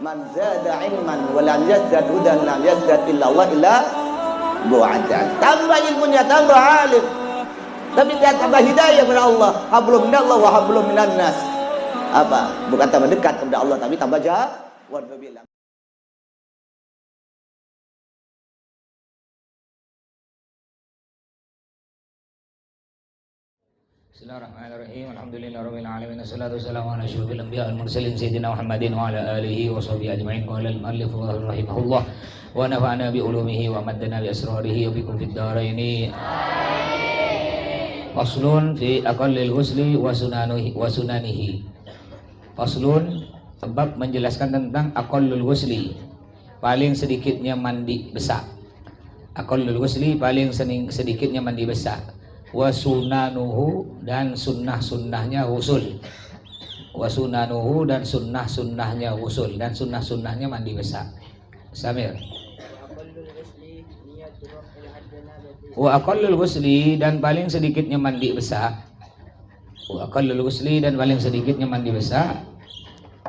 Man zada ilman wa lam yazdad hudan lam yazdad illa Allah illa bu'adan. Tambah ilmunya, tambah alim, tapi dia tambah hidayah kepada Allah. Hablum minallah wa hablum minan nas. Apa? Bukan tambah dekat kepada Allah, tapi tambah jauh. Wallahualam. Bismillahirrahmanirrahim. Alhamdulillahirabbil alamin. Wassalatu wassalamu ala asyrofil anbiya'i wal mursalin sayyidina Muhammadin wa ala alihi wa sahbihi ajma'in. Qala al-mu'allif rahimahullah wa nafa'ana bi ulumihi wa maddana bi asrarihi wa bikum fid dharain. Faslun fi aqallil ghusli wa sunanihi. Faslun, bab menjelaskan tentang aqallul ghusli, paling sedikitnya mandi besar. Aqallul ghusli, paling sedikitnya mandi besar. Wa sunanuhu, dan sunnah-sunnahnya usul. Wa sunanuhu, dan sunnah-sunnahnya usul, dan sunnah-sunnahnya mandi besar. Samir. Wa aqallul ghusli, dan paling sedikitnya mandi besar. Wa aqallul ghusli, dan paling sedikitnya mandi besar.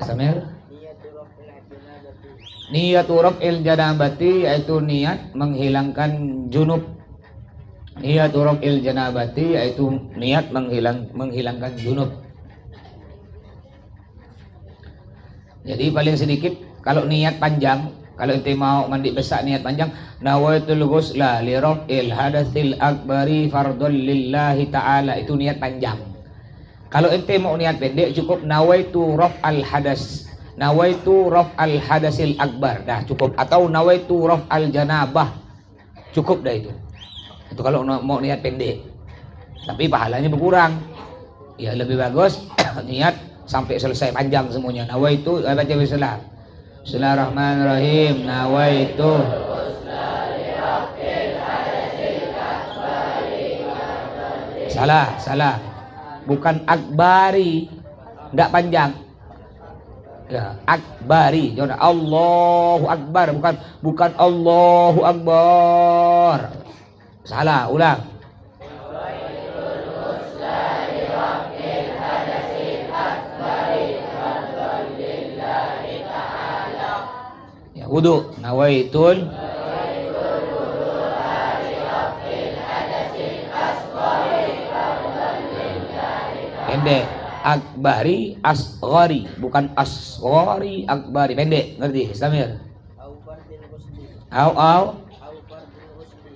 Samir. Niyatu raf'il janabati, yaitu niat menghilangkan junub. Niyatu raf'il janabati, yaitu niat menghilangkan junub. Jadi paling sedikit kalau niat panjang, kalau ente mau mandi besar niat panjang, nawaitul ghusla li raf'il hadatsil akbari fardhon lillahi ta'ala, itu niat panjang. Kalau ente mau niat pendek cukup nawaitu raf'al hadas, nawaitu raf'al hadasil akbar, dah cukup. Atau nawaitu raf'al janabah, cukup dah itu. Itu kalau mau niat pendek, tapi pahalanya berkurang. Ya lebih bagus niat sampai selesai panjang semuanya. Nawaitu, baca bismillah. Bismillahirrahmanirrahim. Nawaitu. Salah. Bukan akbari, enggak panjang. Ya, akbari. Jangan Allahu akbar, bukan Allahu akbar. Salah, ulang. Ya, wudu. Nawaitul pendek. Akbari asghari, bukan asghari akbari, pendek. Ngerti? Samir.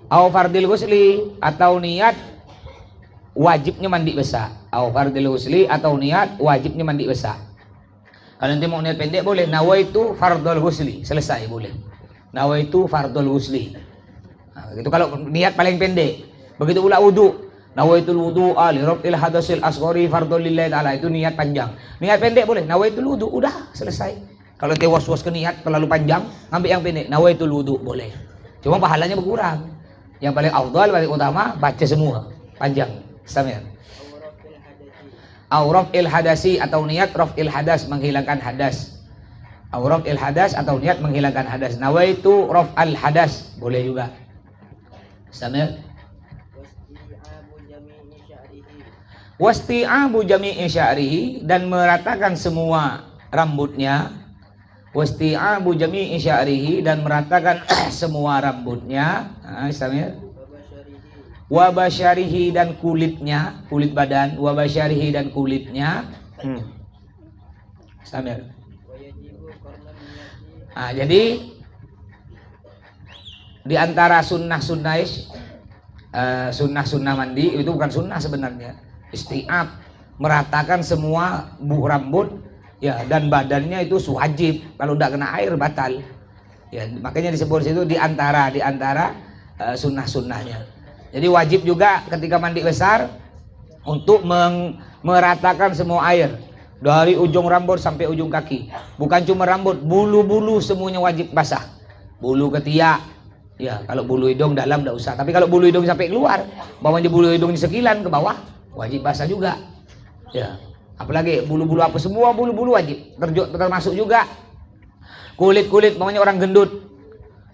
Au fardil ghusli, atau niat wajibnya mandi besar. Au fardil ghusli, atau niat wajibnya mandi besar. Kalau nanti mau niat pendek boleh nawaitu fardul ghusli, selesai boleh. Nawaitu fardul ghusli. Nah, gitu kalau niat paling pendek. Begitu pula wudu. Nawaitul wudu'a li raf'il hadasil asghari fardhon lillahi ta'ala, itu niat panjang. Niat pendek boleh nawaitul wudu, udah selesai. Kalau ente was-was ke niat terlalu panjang, ambil yang pendek, nawaitul wudu boleh. Cuma pahalanya berkurang. Yang paling afdal, paling utama baca semua panjang. Samir. Au raf'il hadasi, atau niat raf'il hadas, menghilangkan hadas. Au raf'il hadas, atau niat menghilangkan hadas. Nawaitu raf'al hadas, boleh juga. Samir. Wasti'abu jami'i sya'rihi, dan meratakan semua rambutnya. Wasti'abu jami'i sya'rihi, dan meratakan semua rambutnya. Samir. Wa basyarihi, dan kulitnya, kulit badan. Wa basyarihi, dan kulitnya. Samir. Jadi di antara sunnah-sunnah mandi itu bukan sunnah sebenarnya. Isti'ab, meratakan semua rambut ya dan badannya itu wajib. Kalau tidak kena air batal. Ya, makanya disebut situ di antara sunnah-sunnahnya. Jadi wajib juga ketika mandi besar untuk meratakan semua air dari ujung rambut sampai ujung kaki. Bukan cuma rambut, bulu-bulu semuanya wajib basah. Bulu ketiak, ya kalau bulu hidung dalam tidak usah. Tapi kalau bulu hidung sampai keluar, bawahnya bulu hidung sekilan ke bawah, wajib basah juga. Ya, apalagi bulu-bulu apa, semua bulu-bulu wajib. Termasuk juga kulit-kulit, namanya orang gendut.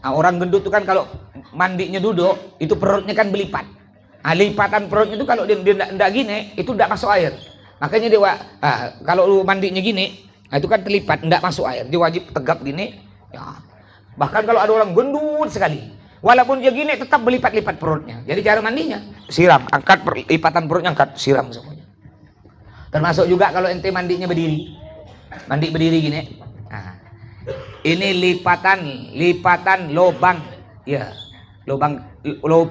Nah, orang gendut itu kan kalau mandinya duduk, itu perutnya kan belipat. Nah, lipatan perutnya itu kalau dia enggak gini, itu enggak masuk air. Makanya dia kalau lu mandinya gini, Nah, itu kan terlipat, enggak masuk air. Dia wajib tegap gini. Ya. Bahkan kalau ada orang gendut sekali, walaupun dia gini tetap berlipat-lipat perutnya. Jadi cara mandinya siram, angkat lipatan perutnya, angkat, siram semuanya. Termasuk juga kalau ente mandinya berdiri. Mandi berdiri gini. Nah, ini lipatan lubang. Ya.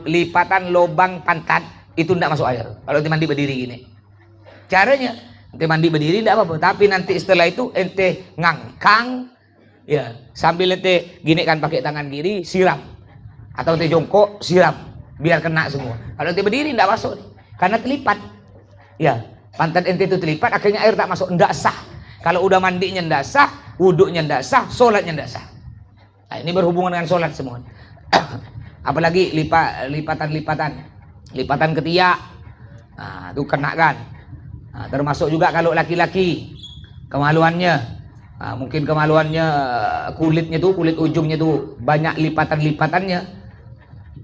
Lipatan lubang pantat itu enggak masuk air. Kalau ente mandi berdiri gini. Caranya ente mandi berdiri enggak apa-apa, tapi nanti setelah itu ente ngangkang, ya, sambil ente gini kan pakai tangan kiri, siram. Atau ente jongkok, siram, biar kena semua. Kalau ente berdiri enggak masuk, karena terlipat. Ya, pantat ente itu terlipat, akhirnya air tak masuk, enggak sah. Kalau udah mandinya enggak sah, wuduknya enggak sah, sholatnya enggak sah. Nah, ini berhubungan dengan sholat semua. Apalagi lipatan ketiak. Nah, itu kena kan. Nah, termasuk juga kalau laki-laki kemaluannya, nah, mungkin kemaluannya kulitnya tuh, kulit ujungnya tuh banyak lipatan-lipatannya.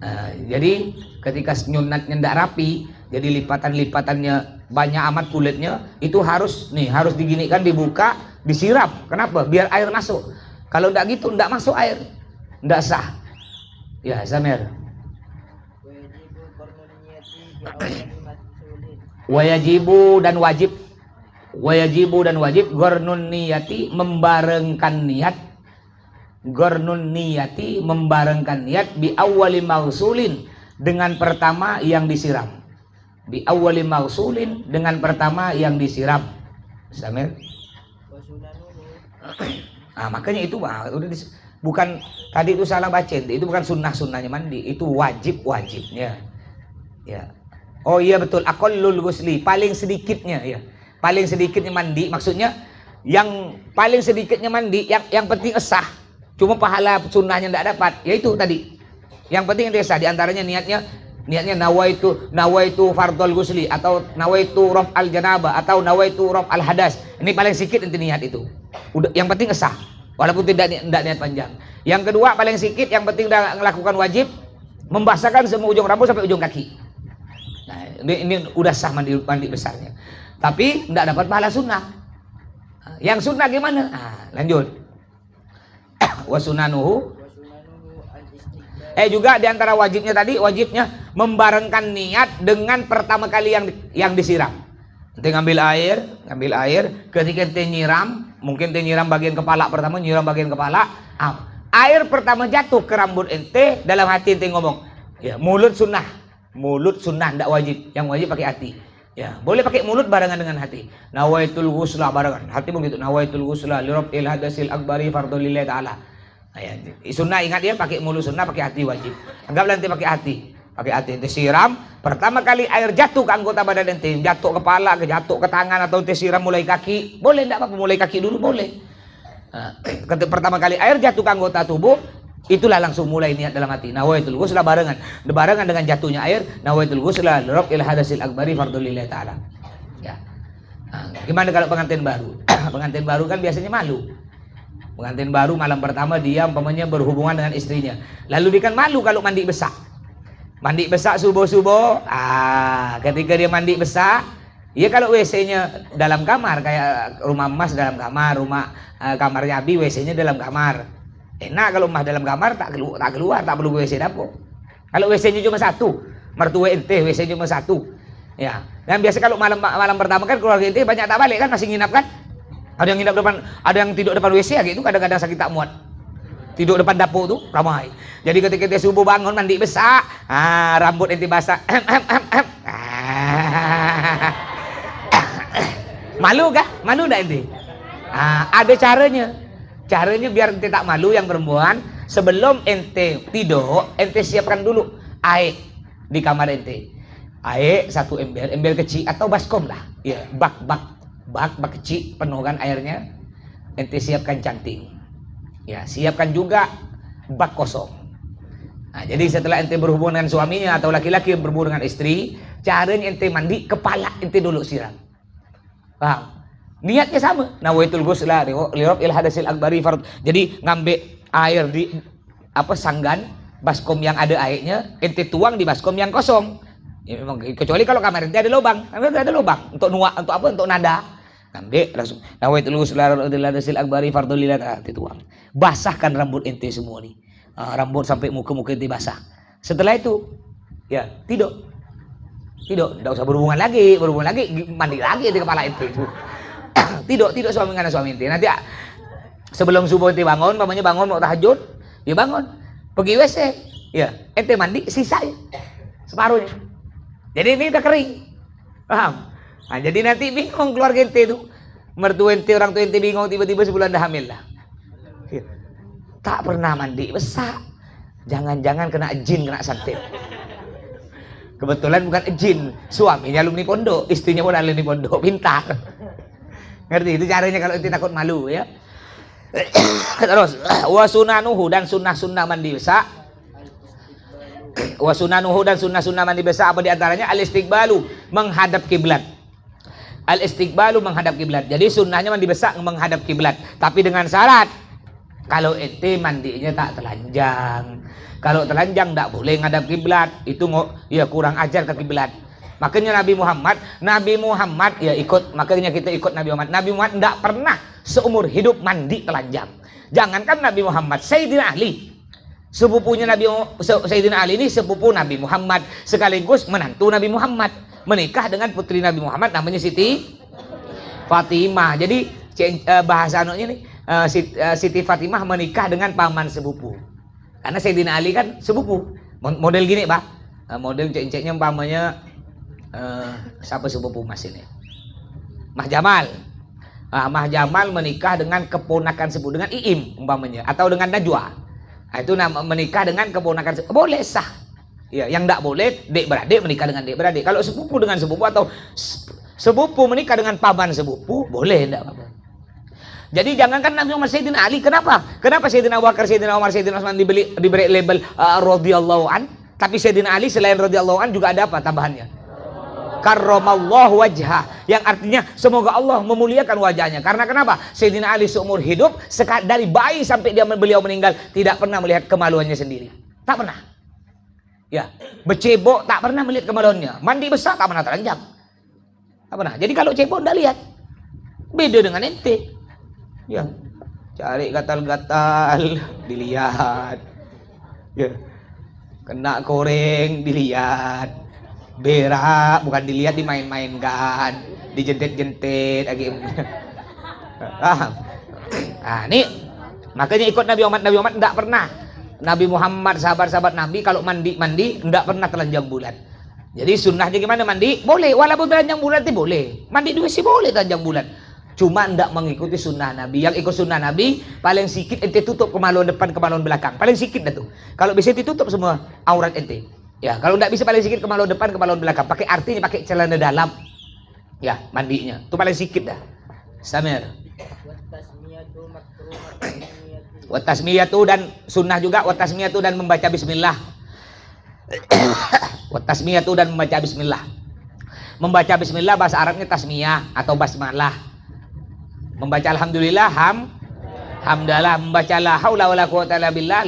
Nah, jadi ketika nyunatnya ndak rapi, jadi lipatan-lipatannya banyak amat kulitnya, itu harus diginikan, dibuka, disiram. Kenapa? Biar air masuk. Kalau ndak gitu ndak masuk air, ndak sah. Ya, Samir. Wajibu dan wajib gornun niyati, membarengkan niat, gornun niyati, membarengkan niat, bi awwali mausulin, dengan pertama yang disiram, bi awwali mausulin, dengan pertama yang disiram. Samir. Nah, makanya itu udah bukan tadi itu salah baca, itu bukan sunnahnya mandi, itu wajibnya. Ya. Oh iya betul, aqallul ghusli, paling sedikitnya, ya. Paling sedikitnya mandi, maksudnya yang paling sedikitnya mandi, yang penting sah. Cuma pahala sunnahnya tidak dapat, yaitu tadi. Yang penting itu sah, di antaranya niatnya nawaitu fardhul ghusli, atau nawaitu raf'al janabah, atau nawaitu raf'al hadas. Ini paling sedikit inti niat itu. Udah, yang penting sah, walaupun tidak niat panjang. Yang kedua paling sedikit, yang penting udah melakukan wajib, membasahkan semua ujung rambut sampai ujung kaki. Nah, ini udah sah mandi besarnya. Tapi tidak dapat pahala sunnah. Yang sunnah gimana? Lanjut. Wasunanuhu. Juga diantara wajibnya tadi, wajibnya membarengkan niat dengan pertama kali yang disiram. Ente ngambil air, ketika ente nyiram, mungkin ente nyiram bagian kepala pertama, nyiram bagian kepala. Air pertama jatuh ke rambut ente, dalam hati ente ngomong, ya, mulut sunnah, tidak wajib. Yang wajib pakai hati. Ya, boleh pakai mulut barengan dengan hati. Nawaitul ghusla barengan. Hati begitu. Nawaitul ghusla li rabbil hadasil akbari fardhu lillahi ta'ala. Nah, ya, sunnah ingat ya, pakai mulut sunnah, pakai hati wajib. Anggaplah ente pakai hati. Pakai hati ente siram, pertama kali air jatuh ke anggota badan ente, jatuh kepala, jatuh ke tangan, atau ente siram mulai kaki, boleh enggak apa-apa, mulai kaki dulu boleh. Nah, ketika pertama kali air jatuh ke anggota tubuh, itulah langsung mulai niat dalam hati. Nawaitul ghusla barengan dengan jatuhnya air, nawaitul ghusla li rabbil hadasil akbari fardhu lillahi ta'ala. Ya. Nah, gimana kalau pengantin baru? Pengantin baru kan biasanya malu. Pengantin baru malam pertama dia umpamanya berhubungan dengan istrinya. Lalu dia kan malu kalau mandi besak. Mandi besak subuh-subuh. Ketika dia mandi besak, ya kalau WC-nya dalam kamar, kayak rumah emas dalam kamar, kamarnya Abi WC-nya dalam kamar. Enak kalau emas dalam kamar, tak keluar, tak perlu WC dapur. Kalau WC-nya cuma satu, mertua ente WC-nya cuma satu. Ya. Dan biasa kalau malam pertama kan keluarga ente banyak tak balik kan, masih nginap kan? Ada yang nginap depan, ada yang tidur depan WC ya gitu, kadang-kadang sakit tak muat. Tidur depan dapur tuh ramai. Jadi ketika ente subuh bangun mandi besak, rambut ente basah. Malu kah? Malu enggak ente? Ada caranya. Caranya biar ente tak malu yang perempuan, sebelum ente tidur, ente siapkan dulu air di kamar ente. Air 1 ember kecil atau baskom lah. Ya, bak kecil, penuhkan airnya. Ente siapkan canting. Ya, siapkan juga bak kosong. Nah, jadi setelah ente berhubungan dengan suaminya atau laki-laki yang berhubungan dengan istri, caranya ente mandi kepala ente dulu siram. Paham? Niatnya sama. Nawaitul ghusla li rabbil hadasil akbari fard. Jadi ngambil air di sanggan baskom yang ada airnya, ente tuang di baskom yang kosong. Ya, memang kecuali kalau kamar ente ada lubang. Ada lubang untuk nuak, untuk nada. Ngambil langsung nawaitul ghusla sil akbari fardhu lilat dituang. Basahkan rambut ente semua nih. Rambut sampai muka-muka ente basah. Setelah itu ya tidur. Tidak usah berhubungan lagi, mandi lagi di kepala ente itu. Tidur suami dengan suami ente. Nanti sebelum subuh ente bangun, mamanya bangun mau tahajud, ya bangun, pergi WC, ya ente mandi sisa separuhnya. Jadi ini udah kering, paham? Nah, jadi nanti bingung keluarga ente itu, mertua ente, orang tua ente bingung tiba-tiba sebulan dah hamil lah. Ya. Tak pernah mandi besar, jangan-jangan kena jin, kena santet. Kebetulan bukan jin, suaminya alumni pondok, istrinya pun alumni pondok, pintar. Ngerti itu caranya kalau ente takut malu ya. Terus wasunanuhu dan sunnah-sunnah mandi besar. Wasunanuhu dan sunnah-sunnah mandi besar apa diantaranya? Al-istiqbalu, menghadap kiblat. Al-istiqbalu menghadap kiblat. Jadi sunnahnya mandi besar menghadap kiblat, tapi dengan syarat kalau ente mandinya tak telanjang. Kalau telanjang tak boleh ngadap kiblat. Itu ya kurang ajar ke kiblat. Makanya Nabi Muhammad ya ikut, makanya kita ikut Nabi Muhammad. Nabi Muhammad tidak pernah seumur hidup mandi telanjang. Jangankan Nabi Muhammad, Sayyidina Ali, sepupunya Sayyidina Ali ini sepupu Nabi Muhammad, sekaligus menantu Nabi Muhammad, menikah dengan putri Nabi Muhammad namanya Siti Fatimah. Jadi bahasa anunya nih, Siti Fatimah menikah dengan paman sepupu. Karena Sayyidina Ali kan sepupu. Model gini, Pak. Model cek-ceknya umpamanya siapa sepupu Mas ini? Mah Jamal. Mah Jamal menikah dengan keponakan sepupu, dengan Iim umpamanya, atau dengan Najwa. Nah, itu menikah dengan keponakan sepupu. Boleh sah. Ya, yang tidak boleh dek beradik menikah dengan dek beradik. Kalau sepupu dengan sepupu atau sepupu menikah dengan paman sepupu, boleh tidak apa-apa. Jadi jangankan Nabi Muhammad, Sayyidina Ali, kenapa? Kenapa Sayyidina Abu Bakar, Sayyidina Umar, Sayyidina Utsman diberi label radhiyallahu an, tapi Sayyidina Ali selain radhiyallahu an juga ada apa tambahannya? Karramallahu wajhah, yang artinya semoga Allah memuliakan wajahnya. Karena kenapa? Sayyidina Ali seumur hidup dari bayi sampai beliau meninggal tidak pernah melihat kemaluannya sendiri. Tak pernah. Ya, becebok tak pernah melihat kemaluannya. Mandi besar tak pernah telanjang. Tak pernah. Jadi kalau cebok enggak lihat. Beda dengan ente. Ya, cari gatal-gatal dilihat. Ya. Kena koreng dilihat. Berak bukan dilihat, dimain-mainkan, dijentet-jentet lagi. Nah, ini makanya ikut Nabi Muhammad. Nabi Muhammad tidak pernah. Nabi Muhammad, sahabat-sahabat Nabi kalau mandi tidak pernah telanjang bulat. Jadi sunnahnya gimana mandi? Boleh, walaupun telanjang bulat itu boleh. Mandi dua sih boleh telanjang bulat. Cuma tidak mengikuti sunnah Nabi. Yang ikut sunnah Nabi paling sedikit ente tutup kemaluan depan, kemaluan belakang. Paling sedikit dah tuh. Kalau bisa ditutup semua aurat ente. Ya, kalau tidak bisa paling sedikit kemaluan depan, kemaluan belakang. Pakai artinya pakai celana dalam. Ya, mandinya. Itu paling sedikit dah. Samir. Watasmiyatu dan sunnah juga watasmiyatu dan membaca bismillah. Watasmiyatu dan membaca bismillah. Membaca bismillah bahasa Arabnya tasmiyah atau basmalah. Membaca alhamdulillah hamdalah. Membaca la haula wala quwata illa billah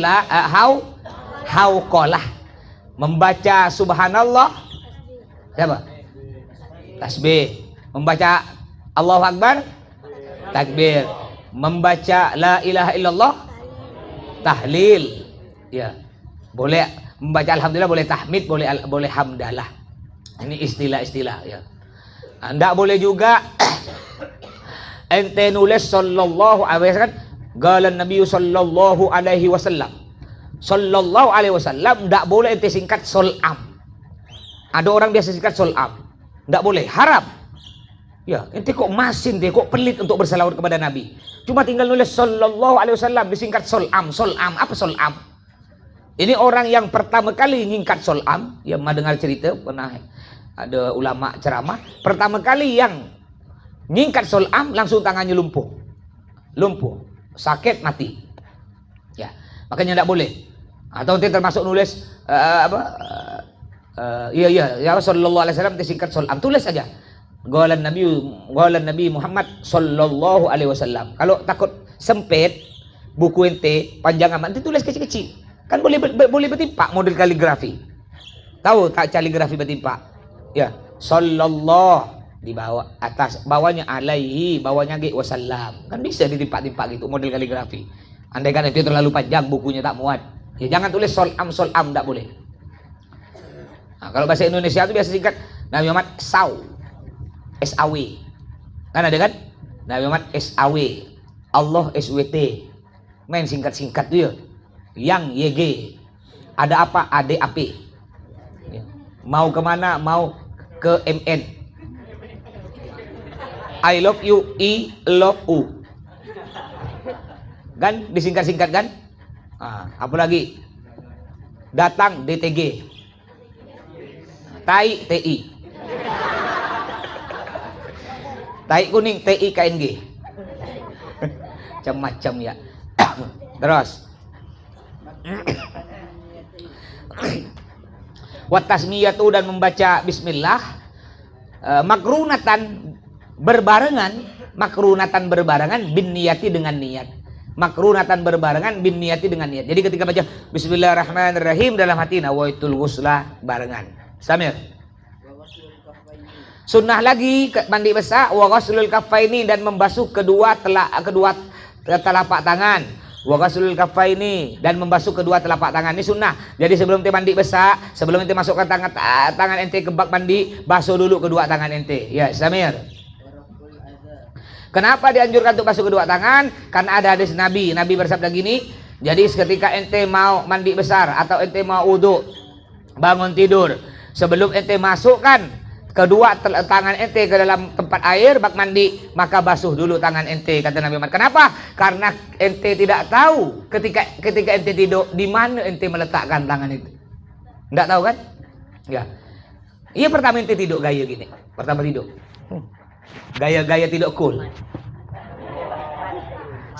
hauqalah. Membaca subhanallah siapa? Tasbih. Membaca Allahu Akbar takbir. Membaca la ilaha illallah tahlil. Ya. Boleh membaca alhamdulillah, boleh tahmid, boleh hamdalah. Ini istilah-istilah ya. Anda boleh juga ente nulis sallallahu alaihi wasallam, qala Nabi sallallahu alaihi wasallam. Sallallahu alaihi wasallam tidak boleh ente singkat solam. Ada orang biasa singkat solam, tidak boleh, haram. Ya, ente kok masin deh, kok pelit untuk bersalawat kepada Nabi. Cuma tinggal nulis sallallahu alaihi wasallam disingkat solam. Solam apa solam? Ini orang yang pertama kali nyingkat solam, yang mendengar cerita pernah ada ulama ceramah, pertama kali yang nyingkat solam langsung tangannya lumpuh, sakit mati. Ya, makanya tidak boleh. Atau nanti termasuk nulis ya sallallahu alaihi wasallam disingkat solam, tulis saja. Qala Nabi Muhammad sallallahu alaihi wasallam. Kalau takut sempit buku ente panjang amat, nanti tulis kecil-kecil. Kan boleh bertimpa model kaligrafi. Tahu tak kaligrafi bertimpa? Ya, sallallahu Di bawah atas, bawahnya alaihi, bawahnya ge wasallam. Kan bisa ditimpa-timpa gitu model kaligrafi. Andai kan itu terlalu panjang bukunya tak muat. Ya jangan tulis sol am tak boleh. Nah, kalau bahasa Indonesia itu biasa singkat Nabi Muhammad SAW. Kan ada kan? Nabi Muhammad SAW. Allah SWT. Main singkat-singkat tuh ya. Yang YG. Ada apa? ADAP. Ya. Mau kemana? Mau ke MN. I love you, I love you. Kan disingkat-singkat kan? Nah, apa lagi? Datang DTG. Tai TI. Tai kuning TI KNG. Macam-macam ya. Terus. Wat tasmiyatu dan membaca bismillah makrunatan berbarengan bin niyati dengan niat. Makrunatan berbarengan bin niyati dengan niat. Jadi ketika baca bismillahirrahmanirrahim dalam hati nawaitul ghusla barengan. Samir. Sunnah lagi mandi besar wa ghuslul kaffaini dan membasuh kedua telapak tangan. Wa ghuslul kaffaini dan membasuh kedua telapak tangan. Ini sunnah. Jadi sebelum ente mandi besar, sebelum ente masukkan tangan ente ke bak mandi, basuh dulu kedua tangan ente. Ya, Samir. Kenapa dianjurkan untuk basuh kedua tangan? Karena ada hadis Nabi. Nabi bersabda gini, jadi ketika ente mau mandi besar atau ente mau wudu, bangun tidur, sebelum ente masukkan kedua tangan ente ke dalam tempat air bak mandi, maka basuh dulu tangan ente, kata Nabi Muhammad. Kenapa? Karena ente tidak tahu ketika ente tidur di mana ente meletakkan tangan itu. Enggak tahu kan? Ya. Iya, pertama ente tidur gaya gini. Pertama tidur. Gaya-gaya tidak cool.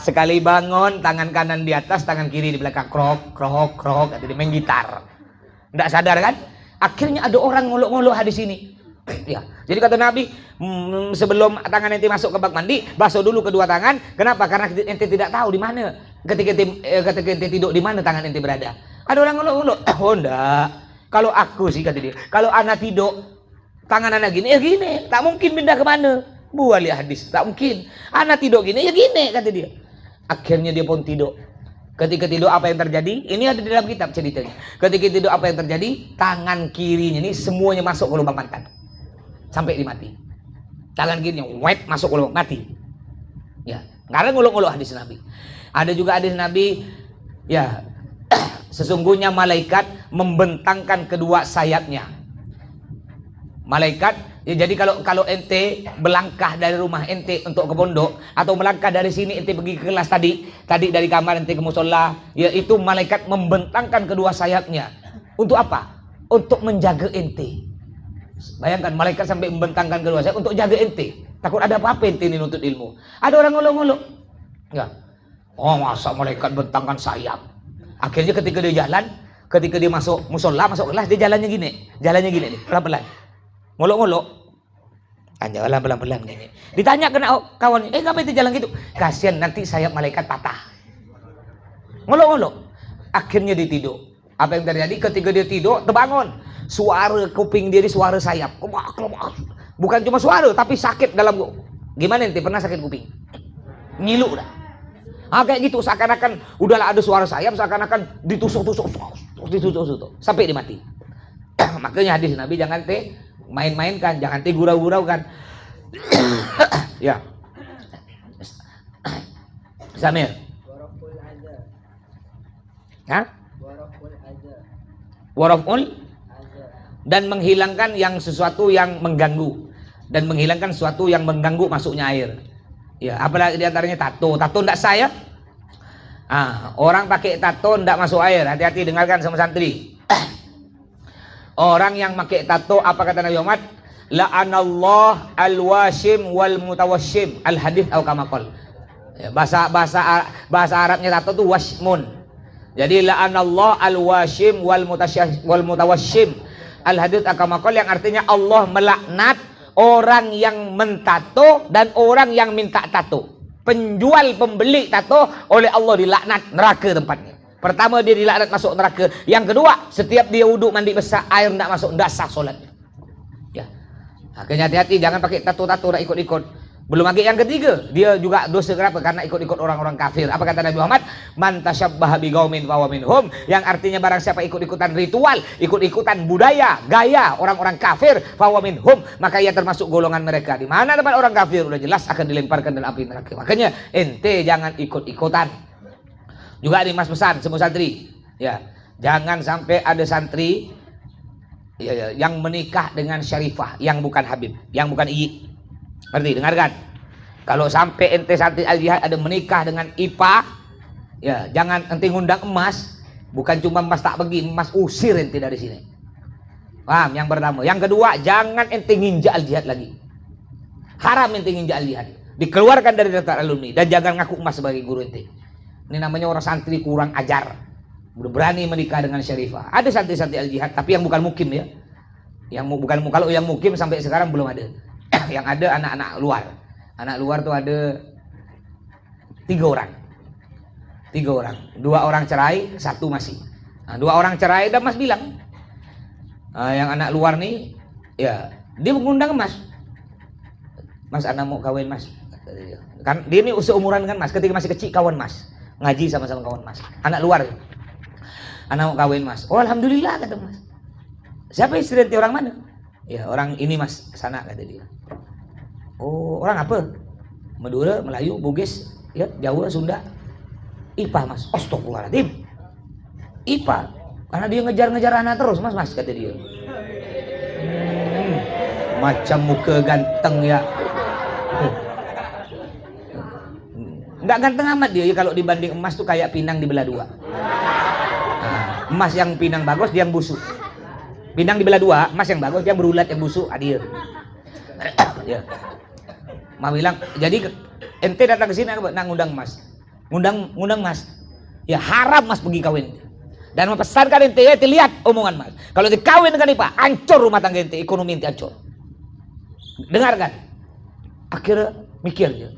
Sekali bangun, tangan kanan di atas, tangan kiri di belakang. Krok, krok, krok. Atau main gitar. Nggak sadar kan? Akhirnya ada orang ngolok-ngolok hadis ini. Ya. Jadi kata Nabi, sebelum tangan ente masuk ke bak mandi, basuh dulu kedua tangan. Kenapa? Karena ente tidak tahu di mana. Ketika ente tidur, di mana tangan ente berada. Ada orang ngolok-ngolok. Oh enggak. Kalau aku sih, kata dia. Kalau anak tidur, tangan anak gini, ya gini. Tak mungkin pindah ke mana. Buat lihat hadis, tak mungkin. Anak tidur gini, ya gini, kata dia. Akhirnya dia pun tidur. Ketika tidur apa yang terjadi? Ini ada di dalam kitab ceritanya. Ketika tidur apa yang terjadi? Tangan kirinya ini semuanya masuk ke lubang pantat. Sampai dia mati. Tangan kirinya wet masuk ke lubang, mati. Ya, karena ngulung-ngulung hadis Nabi. Ada juga hadis Nabi, ya, sesungguhnya malaikat membentangkan kedua sayapnya. Malaikat, ya, jadi kalau ente melangkah dari rumah ente untuk ke pondok, atau melangkah dari sini ente pergi ke kelas tadi dari kamar ente ke musola, ya, itu malaikat membentangkan kedua sayapnya. Untuk apa? Untuk menjaga ente. Bayangkan malaikat sampai membentangkan kedua sayap untuk jaga ente. Takut ada apa-apa ente ini nuntut ilmu. Ada orang ngolong-ngolong. Ya. Oh, masa malaikat bentangkan sayap. Akhirnya ketika dia jalan, ketika dia masuk musola, masuk kelas, dia jalannya gini nih, pelan-pelan. Ngolok-ngolok, jalan pelan-pelan gini. Ditanya kena kawan, ngapain itu jalan gitu? Kasihan nanti sayap malaikat patah. Ngolok-ngolok. Akhirnya dia tidur. Apa yang terjadi? Ketika dia tidur, terbangun. Suara kuping dia, suara sayap. Bukan cuma suara, tapi sakit dalam. Gimana ente pernah sakit kuping? Ngilu dah. Kayak gitu, seakan-akan udahlah ada suara sayap, seakan-akan ditusuk-tusuk sampai dia mati. Makanya hadis Nabi jangan main-mainkan, jangan gurau-gurau kan. Ya. Samir. Hah? Waraful dan menghilangkan yang sesuatu yang mengganggu, dan menghilangkan sesuatu yang mengganggu masuknya air. Ya, apalagi diantaranya tato. Tato ndak sah ya. Orang pakai tato ndak masuk air. Hati-hati, dengarkan sama santri. Orang yang pakai tato, apa kata Nabi Muhammad? La'anallah al-washim wal mutawashim. Al-hadith atau kamakol. Ya, bahasa Arabnya tato itu washmun. Jadi la'anallah al-washim wal mutawashim. Al-hadith atau kamakol, yang artinya Allah melaknat orang yang mentato dan orang yang minta tato. Penjual pembeli tato oleh Allah dilaknat, neraka tempatnya. Pertama dia dilaknat masuk neraka. Yang kedua, setiap dia wuduk mandi besar, air tidak masuk, tidak sah solatnya. Ya. Makanya hati-hati, jangan pakai tato-tato dan ikut-ikut. Belum lagi yang ketiga, dia juga dosa kenapa? Karena ikut-ikut orang-orang kafir. Apa kata Nabi Muhammad? Man tasyabbaha biqaumin fahuwa minhum. Yang artinya barang siapa ikut-ikutan ritual, ikut-ikutan budaya, gaya orang-orang kafir, fahuwa minhum, maka ia termasuk golongan mereka. Di mana tempat orang kafir udah jelas akan dilemparkan dalam api neraka. Makanya ente jangan ikut-ikutan. Juga nih Mas pesan semua santri, ya, jangan sampai ada santri yang menikah dengan syarifah, yang bukan Habib, yang bukan Iyi. Ngerti? Dengarkan. Kalau sampai ente santri al-jihad ada menikah dengan IPA, ya jangan ente ngundang emas. Bukan cuma emas tak pergi, emas usir ente dari sini. Paham? Yang pertama. Yang kedua, jangan ente nginjak al-jihad lagi. Haram ente nginjak al-jihad. Dikeluarkan dari daftar alumni. Dan jangan ngaku emas sebagai guru ente. Ini namanya orang santri kurang ajar. Udah berani menikah dengan syarifah. Ada santri-santri al-jihad, tapi yang bukan mukim ya. Yang bukan, kalau yang mukim sampai sekarang belum ada. Yang ada anak-anak luar. Anak luar tuh ada 3 orang. 3 orang. 2 orang cerai, 1 masih. Nah, 2 orang cerai dan Mas bilang, yang anak luar nih, ya dia mengundang Mas. Mas, anak mau kawin Mas. Kan dia ini seumuran kan Mas. Ketika masih kecil kawan Mas. Ngaji sama-sama kawan Mas. Anak luar. Anak mau kawin Mas. Oh alhamdulillah kata Mas. Siapa istri nanti, orang mana? Ya orang ini Mas, sana kata dia. Oh orang apa? Madura, Melayu, Bugis, ya Jawa, Sunda. IPA Mas. Astagfirullahaladzim. IPA. Karena dia ngejar-ngejar anak terus Mas kata dia. Macam muka ganteng ya. Nggak ganteng amat dia ya, kalau dibanding emas tuh kayak pinang dibelah 2. Nah, emas yang pinang bagus, dia yang busuk. Pinang dibelah 2, emas yang bagus, dia berulat, yang busuk, adil. Ya. Ma bilang, jadi ente datang ke sini nak ngundang Mas. Ngundang Mas. Ya haram Mas pergi kawin. Dan mempesankan ente lihat omongan Mas. Kalau dikawin dengan IPA, hancur rumah tangga ente, ekonomi ente hancur. Dengarkan. Akhirnya mikir dia.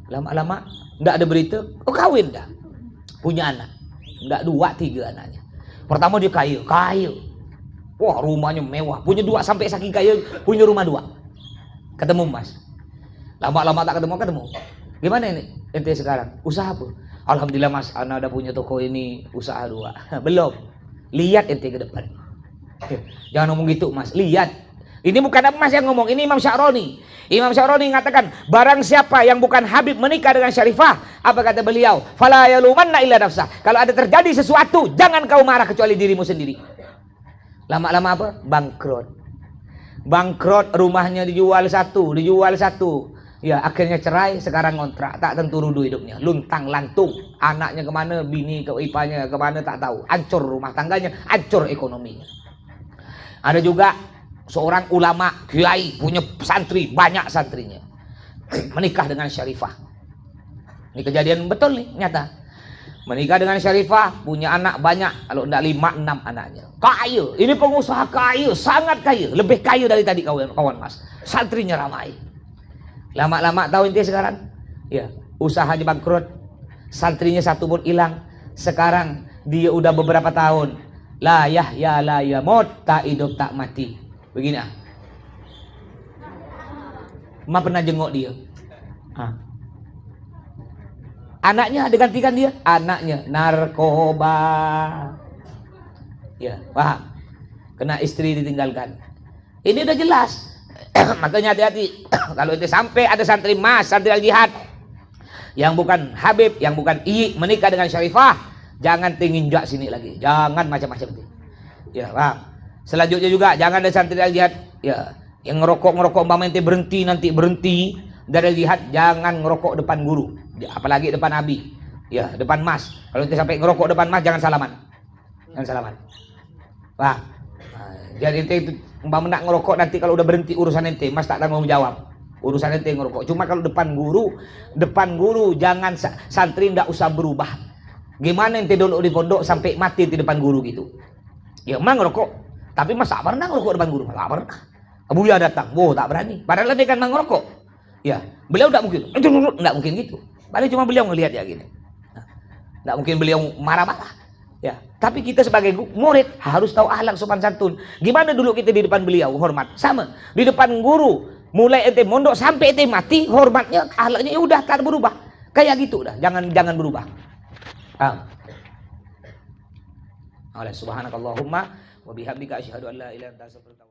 Lama-lama enggak ada berita, oh kawin dah. Punya anak. Enggak 2, 3 anaknya. Pertama dia kaya. Wah, rumahnya mewah. Punya 2 sampai saking kaya, punya rumah 2. Ketemu Mas. Lama-lama tak ketemu. Gimana ini ente sekarang? Usaha apa? Alhamdulillah Mas, ana ada punya toko ini, usaha 2. Belum. Lihat ente ke depan. Jangan ngomong gitu Mas. Lihat. Ini bukan Mas yang ngomong, ini Imam Sya'roni. Imam Sya'roni mengatakan, barang siapa yang bukan Habib menikah dengan syarifah, apa kata beliau? Fala yalumanna illa nafsah. Kalau ada terjadi sesuatu, jangan kau marah kecuali dirimu sendiri. Lama-lama apa? Bangkrut, rumahnya dijual satu. Ya, akhirnya cerai, sekarang ngontrak, tak tentu rudu hidupnya. Luntang lantung, anaknya kemana, bini ke ipanya kemana tak tahu. Hancur rumah tangganya, hancur ekonominya. Ada juga seorang ulama kiai punya santri, banyak santrinya, menikah dengan syarifah. Ini kejadian betul nih, nyata. Menikah dengan syarifah, punya anak banyak, kalau enggak 5-6 anaknya. Kaya, ini pengusaha kaya, sangat kaya, lebih kaya dari tadi kawan Mas. Santrinya ramai. Lama-lama tahu ente sekarang, ya usahanya bangkrut, santrinya 1 pun hilang. Sekarang dia udah beberapa tahun, la yahya la yamut, tak hidup tak mati. Begini Ma pernah jenguk dia. Anaknya digantikan dia, anaknya narkoba. Ya, paham? Kena istri ditinggalkan. Ini udah jelas. Makanya hati-hati. Kalau itu sampai ada santri Mas, santri al-jihad yang bukan Habib, yang bukan Iyi menikah dengan syarifah, jangan tinginjak sini lagi. Jangan macam-macam itu. Ya, paham? Selanjutnya juga jangan ada santri al-jihad ya yang ngerokok umpamanya nanti berhenti dari al-jihad, jangan ngerokok depan guru. Apalagi depan Nabi, ya depan Mas. Kalau ente sampai ngerokok depan Mas, jangan salaman. Wah, jadi ente itu umpama nak ngerokok nanti kalau udah berhenti urusan ente, Mas tak tanggung jawab. Urusan ente ngerokok. Cuma kalau depan guru jangan, santri ndak usah berubah. Gimana ente dulu di pondok sampai mati di depan guru gitu? Ya emang ngerokok, tapi Mas tak pernah ngerokok depan guru, tak pernah. Buya datang, tak berani. Padahal dia kan ngerokok. Ya, beliau ndak mungkin, ndak mungkin gitu. Padahal cuma beliau ngelihat ya gini. Nggak mungkin beliau marah-marah. Ya, tapi kita sebagai murid harus tahu akhlak sopan santun. Gimana dulu kita di depan beliau hormat? Sama. Di depan guru, mulai ente mondok sampai ente mati, hormatnya, akhlaknya ya udah tak berubah. Kayak gitu dah, jangan berubah. Subhanakallahumma wa bihamdika asyhadu an la ilaha illa anta astaghfiruka